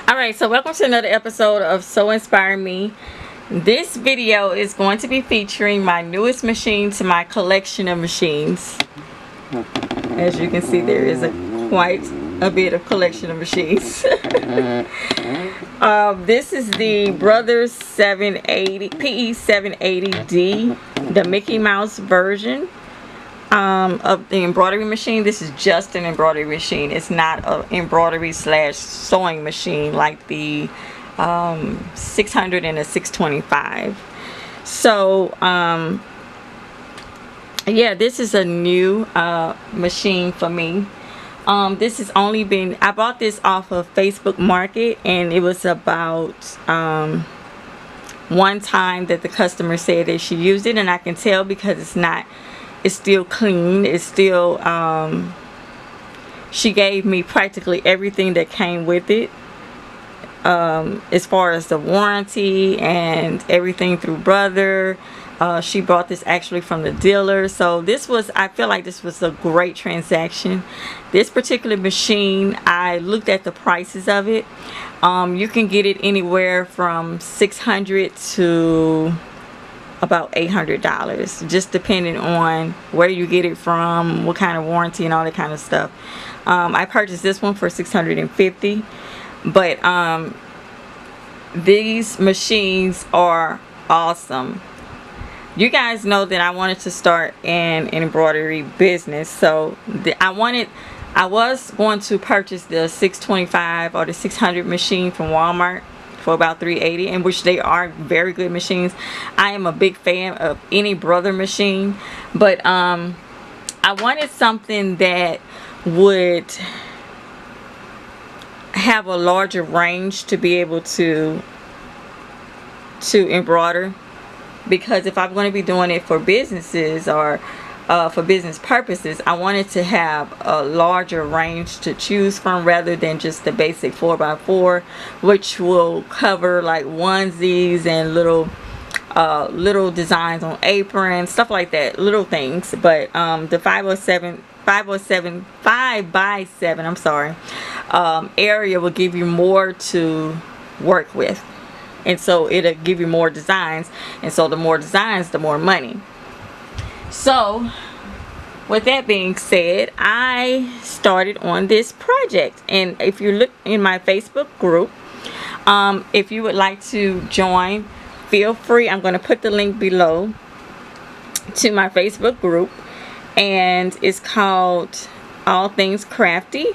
Alright, so welcome to another episode of So Inspire Me. This video is going to be featuring my newest machine to my collection of machines. As you can see, there is quite a bit of collection of machines. This is the Brothers 780 PE 780D, the Mickey Mouse version of the embroidery machine. This is just an embroidery machine. It's not an embroidery slash sewing machine like the 600 and a 625. So yeah, this is a new machine for me. This has only been, I bought this off of Facebook Market, and it was about one time that the customer said that she used it, and I can tell because it's still clean. It's still she gave me practically everything that came with it, as far as the warranty and everything through Brother. She bought this actually from the dealer, so I feel like this was a great transaction. This particular machine, I looked at the prices of it. You can get it anywhere from $600 to about $800, just depending on where you get it from, what kind of warranty and all that kind of stuff. I purchased this one for $650, but these machines are awesome. You guys know that I wanted to start an embroidery business, so I was going to purchase the 625 or the 600 machine from Walmart for about $380, in which they are very good machines. I am a big fan of any Brother machine, but I wanted something that would have a larger range to be able to embroider, because if I'm going to be doing it for businesses or for business purposes, I wanted to have a larger range to choose from rather than just the basic 4x4, which will cover like onesies and little designs on aprons, stuff like that, little things. But the 5x7 I'm sorry, area will give you more to work with, and so it'll give you more designs, and so the more designs, the more money. So with that being said, I started on this project, and if you look in my Facebook group, if you would like to join, feel free. I'm going to put the link below to my Facebook group, and it's called All Things Crafty,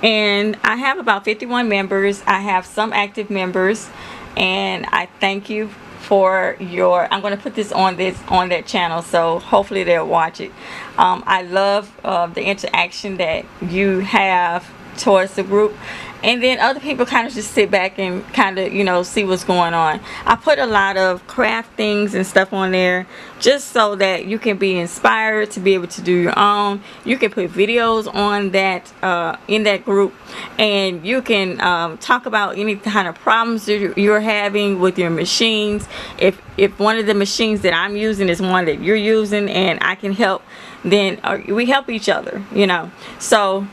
and I have about 51 members. I have some active members, and I thank you for I'm going to put this on that channel, so hopefully they'll watch it. I love the interaction that you have towards the group, and then other people kind of just sit back and kind of see what's going on. I put a lot of craft things and stuff on there just so that you can be inspired to be able to do your own. You can put videos on that in that group, and you can talk about any kind of problems that you're having with your machines. If one of the machines that I'm using is one that you're using and I can help, then we help each other, so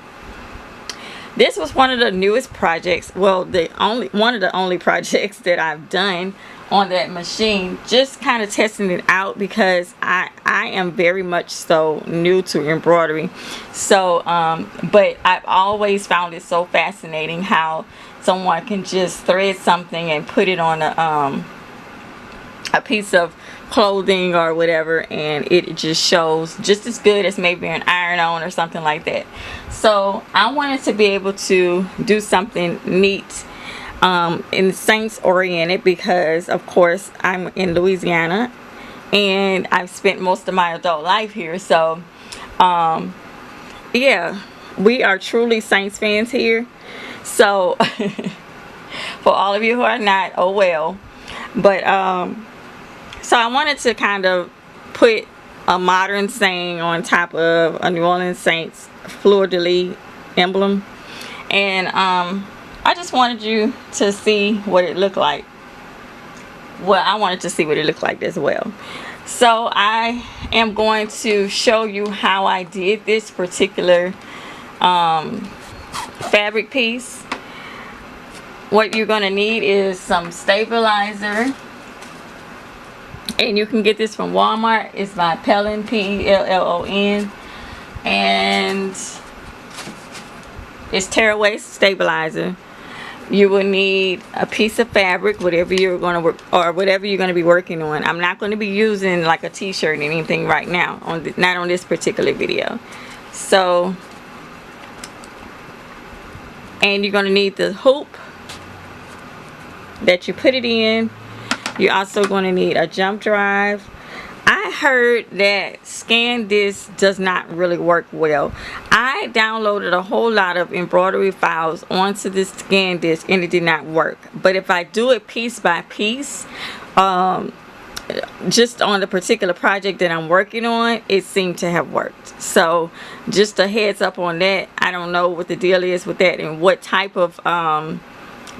this was one of the newest projects, well, one of the only projects that I've done on that machine, just kind of testing it out, because I am very much so new to embroidery. So but I've always found it so fascinating how someone can just thread something and put it on a piece of clothing or whatever, and it just shows just as good as maybe an iron-on or something like that. So I wanted to be able to do something neat and Saints oriented, because of course I'm in Louisiana and I've spent most of my adult life here. So yeah, we are truly Saints fans here. So for all of you who are not, oh well. But so I wanted to kind of put a modern saying on top of a New Orleans Saints fleur-de-lis emblem, and I just wanted you to see what it looked like. Well, I wanted to see what it looked like as well. So I am going to show you how I did this particular fabric piece. what you're going to need is some stabilizer. And you can get this from Walmart. It's by Pellon, Pellon. And it's tearaway stabilizer. You will need a piece of fabric, whatever you're going to work, or whatever you're going to be working on. I'm not going to be using like a t-shirt or anything right now, not on this particular video. So, and you're going to need the hoop that you put it in. You're also going to need a jump drive. I heard that scan disc does not really work well. I downloaded a whole lot of embroidery files onto this scan disc and it did not work. But if I do it piece by piece, just on the particular project that I'm working on, it seemed to have worked. So just a heads up on that. I don't know what the deal is with that and what type of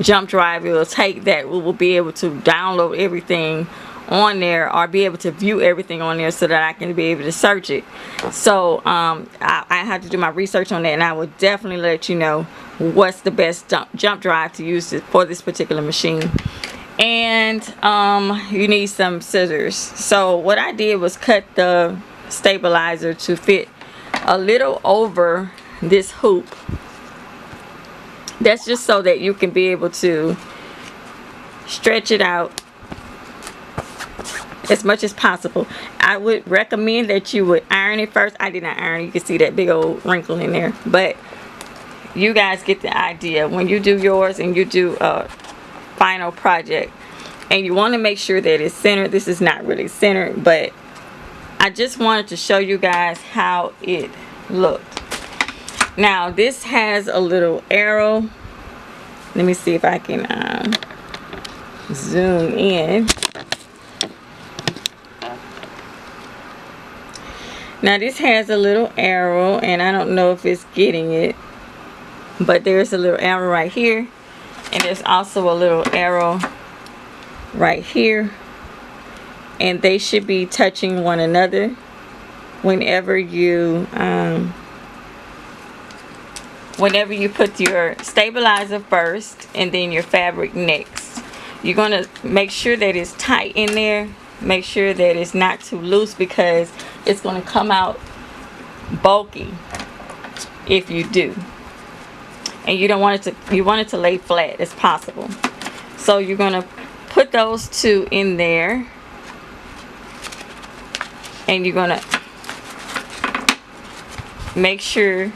jump drive it will take that we will be able to download everything on there or be able to view everything on there so that I can be able to search it. So I have to do my research on that, and I will definitely let you know what's the best jump drive to use for this particular machine. And you need some scissors. So what I did was cut the stabilizer to fit a little over this hoop. That's just so that you can be able to stretch it out as much as possible. I would recommend that you would iron it first. I did not iron it. You can see that big old wrinkle in there, but you guys get the idea. When you do yours and you do a final project and you want to make sure that it's centered, this is not really centered, but I just wanted to show you guys how it looked. Now this has a little arrow. Let me see if I can zoom in. Now this has a little arrow, and I don't know if it's getting it, but there's a little arrow right here, and there's also a little arrow right here, and they should be touching one another whenever you put your stabilizer first and then your fabric next. You're going to make sure that it's tight in there. Make sure that it's not too loose, because it's going to come out bulky if you do. And you don't want it to, you want it to lay flat as possible. So you're going to put those two in there, and you're going to make sure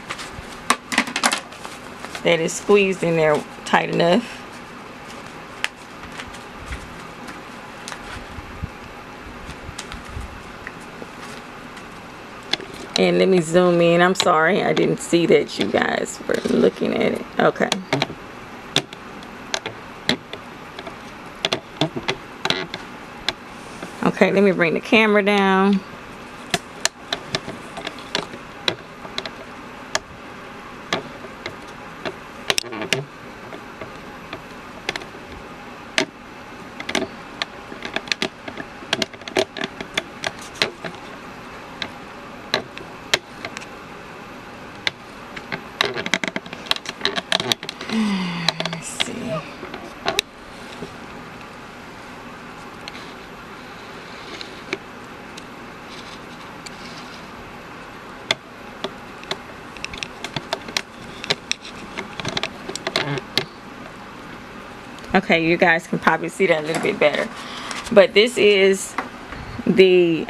that it's squeezed in there tight enough. And let me zoom in. I'm sorry, I didn't see that you guys were looking at it. Okay. Okay, let me bring the camera down. Let's see. Okay, you guys can probably see that a little bit better. But this is the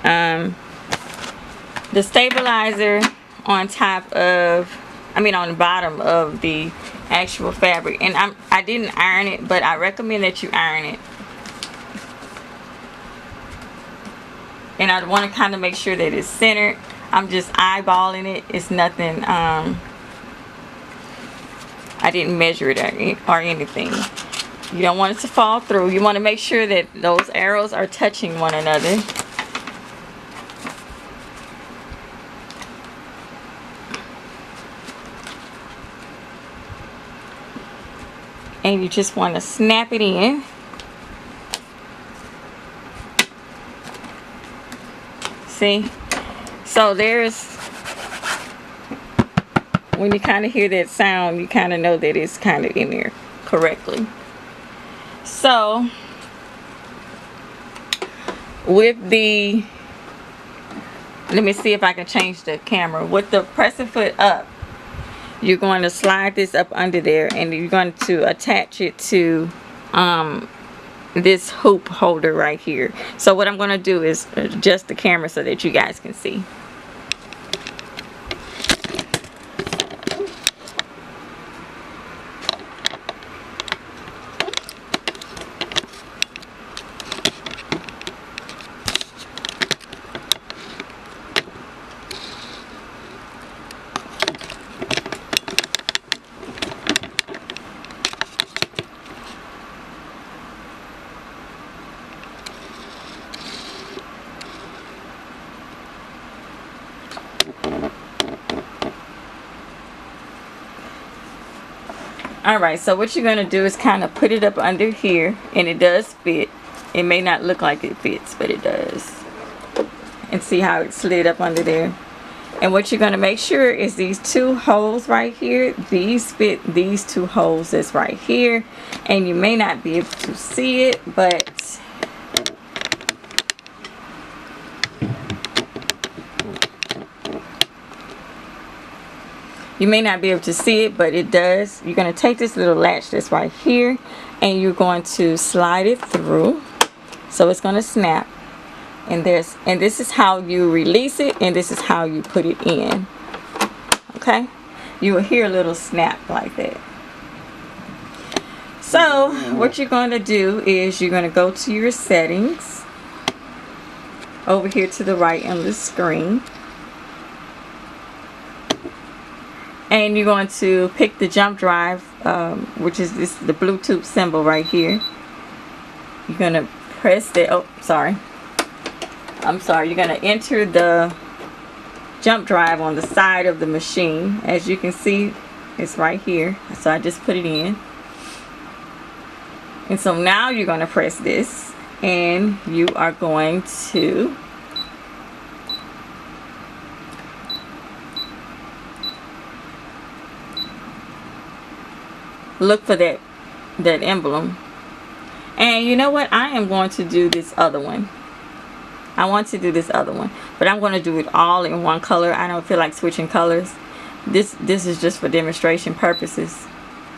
stabilizer on top of, on the bottom of the actual fabric. And I didn't iron it, but I recommend that you iron it. And I want to kind of make sure that it's centered. I'm just eyeballing it. It's nothing, I didn't measure it or anything. You don't want it to fall through. You want to make sure that those arrows are touching one another. And you just want to snap it in. See? So there's, when you kind of hear that sound, you kind of know that it's kind of in there correctly. So with the, let me see if I can change the camera. With the pressing foot up, you're going to slide this up under there, and you're going to attach it to this hoop holder right here. So what I'm going to do is adjust the camera so that you guys can see. Alright, so what you're going to do is kind of put it up under here, and it does fit. It may not look like it fits, but it does. And see how it slid up under there. And what you're going to make sure is these two holes right here, these fit these two holes that's right here. And you may not be able to see it, but you may not be able to see it, but it does. You're going to take this little latch that's right here, and you're going to slide it through. So it's going to snap. And this is how you release it, and this is how you put it in. Okay? You will hear a little snap like that. So what you're going to do is you're going to go to your settings over here to the right on the screen. And you're going to pick the jump drive, which is the Bluetooth symbol right here. You're going to press that. Oh, sorry. I'm sorry. You're going to enter the jump drive on the side of the machine. As you can see, it's right here. So I just put it in. And so now you're going to press this, and you are going to look for that emblem. And you know what? I am going to do this other one. I want to do this other one, but I'm going to do it all in one color. I don't feel like switching colors. This is just for demonstration purposes.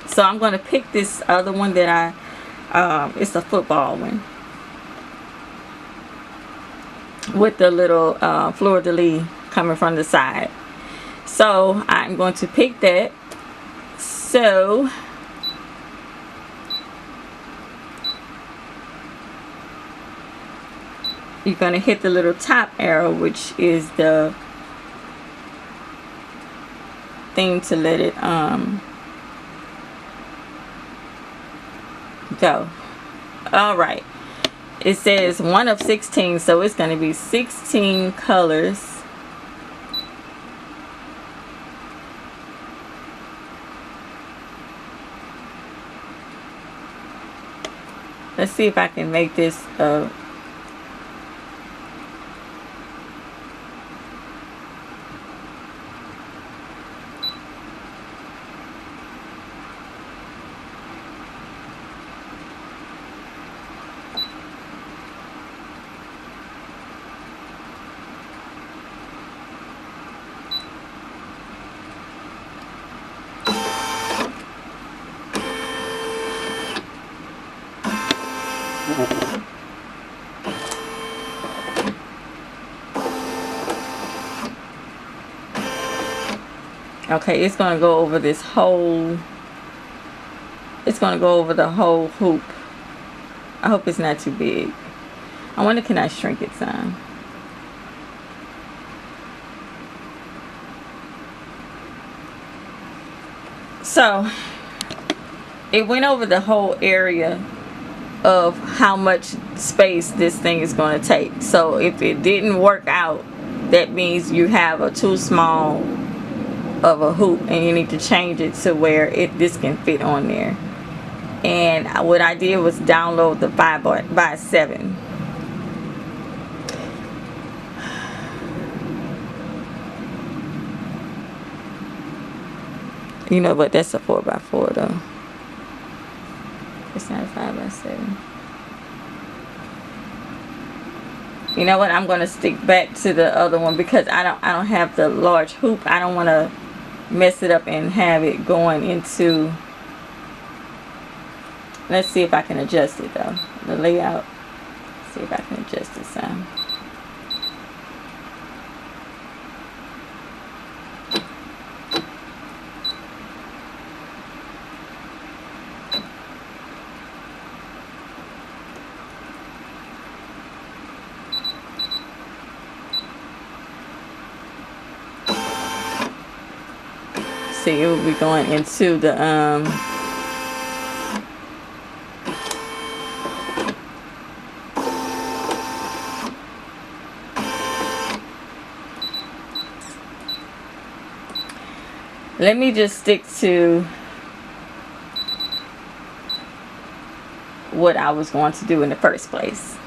So I'm going to pick this other one that it's a football one with the little fleur-de-lis coming from the side. So I'm going to pick that. So you're going to hit the little top arrow, which is the thing to let it go. Alright, it says 1 of 16, so it's going to be 16 colors. Let's see if I can make this okay, it's going to go over this whole, it's going to go over the whole hoop. I hope it's not too big. I wonder, can I shrink it some? So it went over the whole area of how much space this thing is going to take. So if it didn't work out, that means you have a too small of a hoop, and you need to change it to where this can fit on there. And what I did was download the 5x7. You know, but that's a 4x4 though. It's not 5x7. You know what? I'm gonna stick back to the other one because I don't have the large hoop. I don't want to mess it up and have it going into. Let's see if I can adjust it though. The layout. See if I can adjust it some. See, it will be going into the let me just stick to what I was going to do in the first place.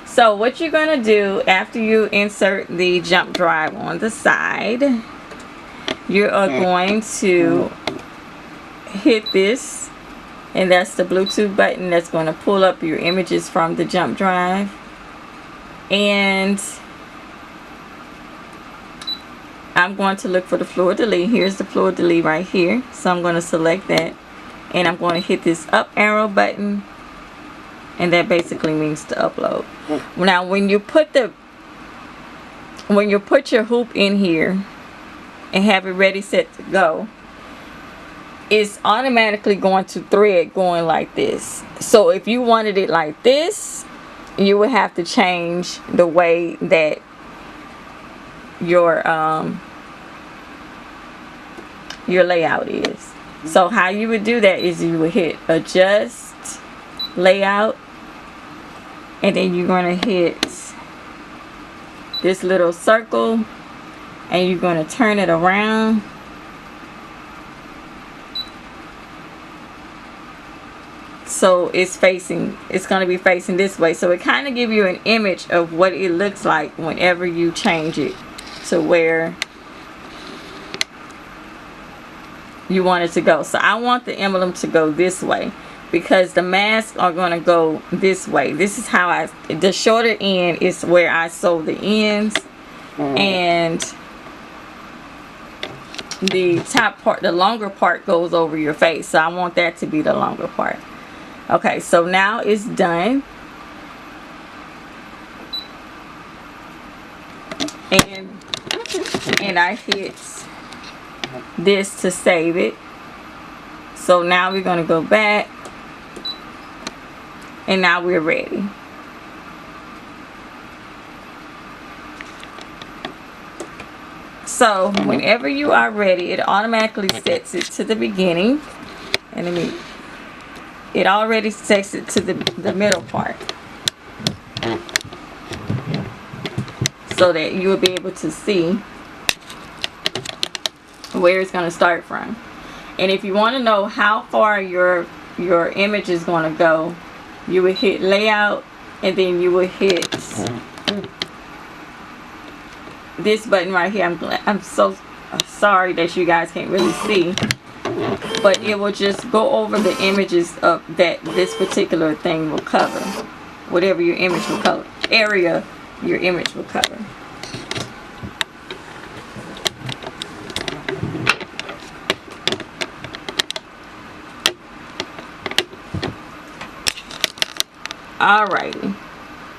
So what you're going to do after you insert the jump drive on the side, you are going to hit this, and that's the Bluetooth button that's going to pull up your images from the jump drive. And I'm going to look for the floor delete. Here's the floor delete right here. So I'm going to select that, and I'm going to hit this up arrow button, and that basically means to upload. Now when you put your hoop in here and have it ready set to go, it's automatically going to thread going like this. So if you wanted it like this, you would have to change the way that your layout is. So how you would do that is you would hit adjust layout, and then you're going to hit this little circle, and you're going to turn it around. So it's going to be facing this way. So it kind of give you an image of what it looks like whenever you change it to where you want it to go. So I want the emblem to go this way, because the masks are going to go this way. This is how the shorter end is where I sew the ends, and the top part, the longer part, goes over your face. So I want that to be the longer part. Okay, so now it's done. And I hit this to save it. So now we're going to go back, and now we're ready. So whenever you are ready, it automatically sets it to the beginning, and it already sets it to the middle part, so that you will be able to see where it's going to start from. And if you want to know how far your image is going to go, you would hit layout, and then you would hit this button right here. I'm so sorry that you guys can't really see, but it will just go over the images of that this particular thing will cover, whatever your image will cover, area your image will cover. Alrighty,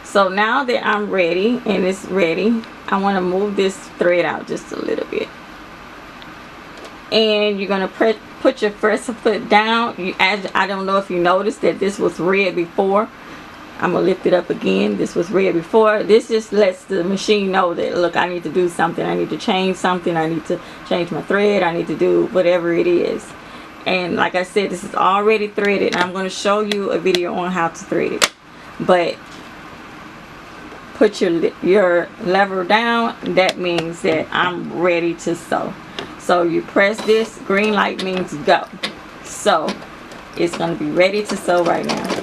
so now that I'm ready and it's ready, I want to move this thread out just a little bit, and you're going to put your first foot down. I don't know if you noticed that this was red before. I'm going to lift it up again. This was red before. This just lets the machine know that, look, I need to do something. I need to change something. I need to change my thread. I need to do whatever it is. And like I said, this is already threaded, and I'm going to show you a video on how to thread it. But put your lever down. That means that I'm ready to sew. So you press this, green light means go. So it's going to be ready to sew right now.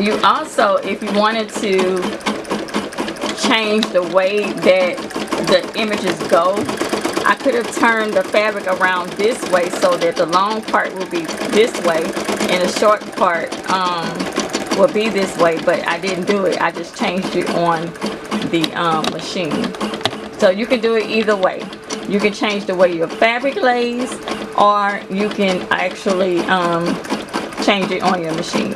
You also, if you wanted to change the way that the images go, I could have turned the fabric around this way so that the long part will be this way and the short part will be this way, but I didn't do it. I just changed it on the machine. So you can do it either way. You can change the way your fabric lays, or you can actually change it on your machine.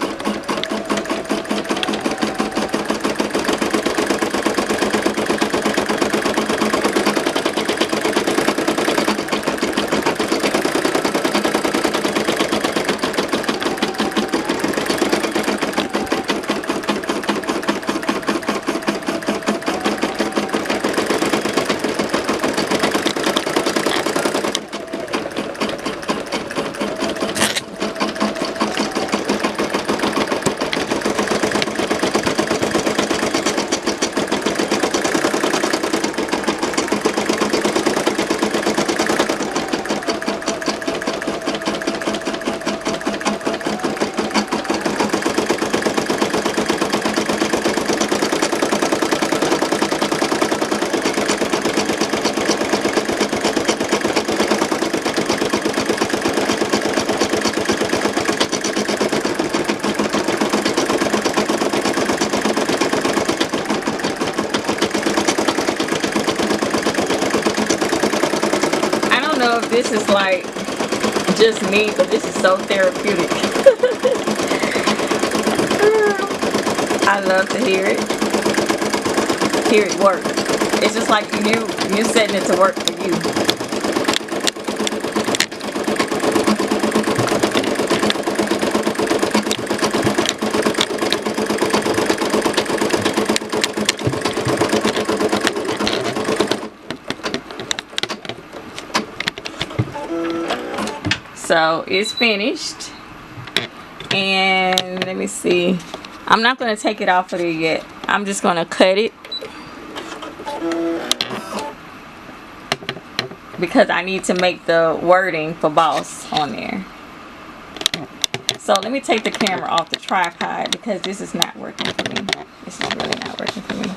Know if this is like just me, but this is so therapeutic. I love to hear it work. It's just like you setting it to work for you. So it's finished, and let me see, I'm not going to take it off of there yet. I'm just going to cut it because I need to make the wording for boss on there. So let me take the camera off the tripod because this is not working for me. This is really not working for me.